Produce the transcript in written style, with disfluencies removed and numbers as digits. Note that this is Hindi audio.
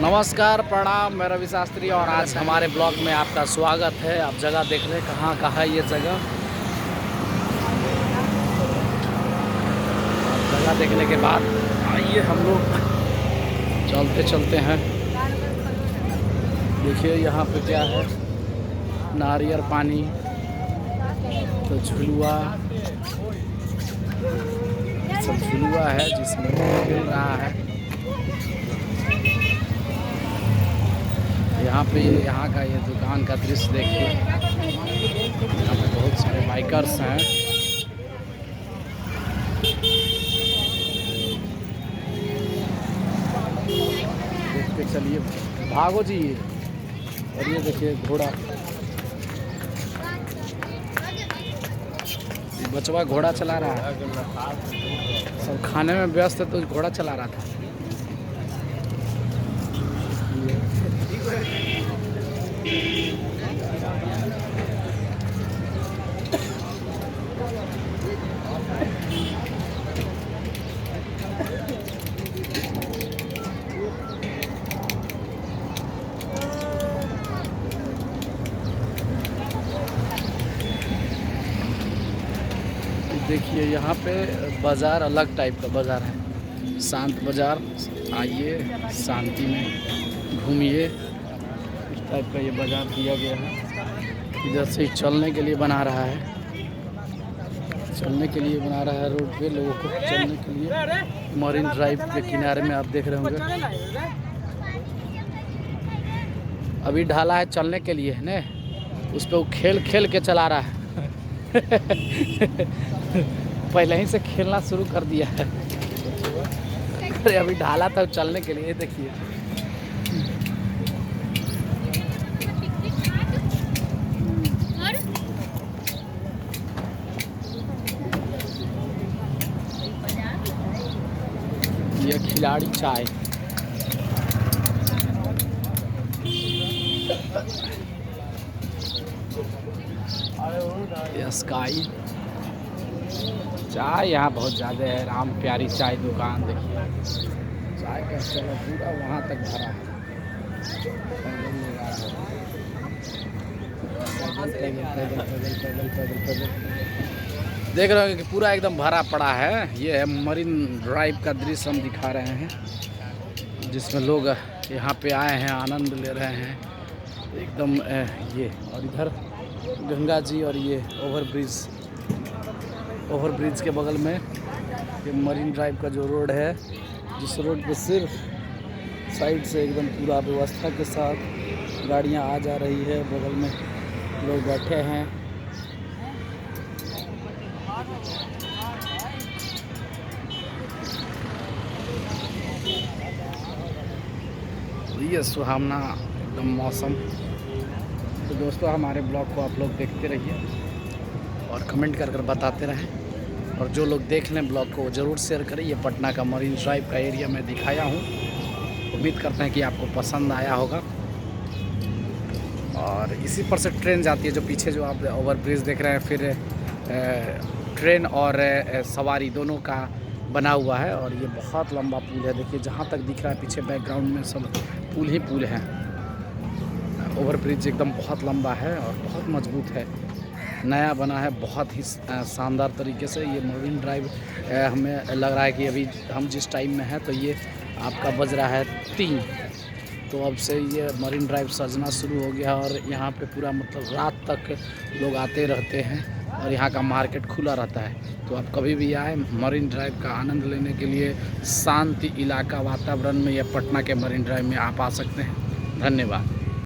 नमस्कार, प्रणाम। मैं रवि शास्त्री और आज हमारे ब्लॉग में आपका स्वागत है। आप जगह देख रहे हैं कहाँ का है ये जगह। जगह देखने के बाद आइए हम लोग चलते चलते हैं। देखिए यहाँ पे क्या है, नारियल पानी, तो झुलुआ, सब झुलुआ है जिसमें खेल रहा है। यहाँ पे यहाँ का ये दुकान का दृश्य देखिए। यहाँ पे बहुत सारे बाइकर्स हैं। देख के चलिए, भागो जी। और ये देखिए घोड़ा, बचवा घोड़ा चला रहा है। सब खाने में व्यस्त है तो घोड़ा चला रहा था। देखिए यहाँ पे बाज़ार अलग टाइप का बाज़ार है, शांत बाज़ार। आइए शांति में घूमिए। इस टाइप का ये बाज़ार दिया गया है। इधर से चलने के लिए बना रहा है, चलने के लिए बना रहा है रोड पे लोगों को चलने के लिए। मरीन ड्राइव के किनारे में आप देख रहे होंगे, अभी ढाला है चलने के लिए है ना। उस पर वो खेल खेल के चला रहा है। पहले ही से खेलना शुरू कर दिया है। अरे अभी ढाला था चलने के लिए। देखिए ये खिलाड़ी चाय, स्काई चाय यहाँ बहुत ज़्यादा है। राम प्यारी चाय दुकान देखिए, चाय का स्टॉल पूरा वहाँ तक भरा है। देख रहे हो कि पूरा एकदम भरा पड़ा है। ये है मरीन ड्राइव का दृश्य हम दिखा रहे हैं, जिसमें लोग यहाँ पे आए हैं, आनंद ले रहे हैं एकदम। ये और इधर गंगा जी और ये ओवरब्रिज के बगल में ये मरीन ड्राइव का जो रोड है, जिस रोड पे सिर्फ साइड से एकदम पूरा व्यवस्था के साथ गाड़ियां आ जा रही है। बगल में लोग बैठे हैं। ये सुहावना एकदम मौसम। तो दोस्तों हमारे ब्लॉग को आप लोग देखते रहिए और कमेंट कर कर बताते रहें। और जो लोग देख लें ब्लॉग को ज़रूर शेयर करें। ये पटना का मरीन ड्राइव का एरिया मैं दिखाया हूँ। उम्मीद करते हैं कि आपको पसंद आया होगा। और इसी पर से ट्रेन जाती है, जो पीछे जो आप ओवरब्रिज देख रहे हैं, फिर ट्रेन और सवारी दोनों का बना हुआ है। और ये बहुत लंबा पुल है। देखिए जहाँ तक दिख रहा है पीछे बैकग्राउंड में सब पुल ही पुल हैं। ओवरब्रिज एकदम बहुत लंबा है और बहुत मजबूत है, नया बना है बहुत ही शानदार तरीके से। ये मरीन ड्राइव हमें लग रहा है कि अभी हम जिस टाइम में हैं तो ये आपका बज रहा है 3। तो अब से ये मरीन ड्राइव सजना शुरू हो गया। और यहाँ पे पूरा मतलब रात तक लोग आते रहते हैं और यहाँ का मार्केट खुला रहता है। तो आप कभी भी आए मरीन ड्राइव का आनंद लेने के लिए, शांति इलाका वातावरण में, या पटना के मरीन ड्राइव में आप आ सकते हैं। धन्यवाद।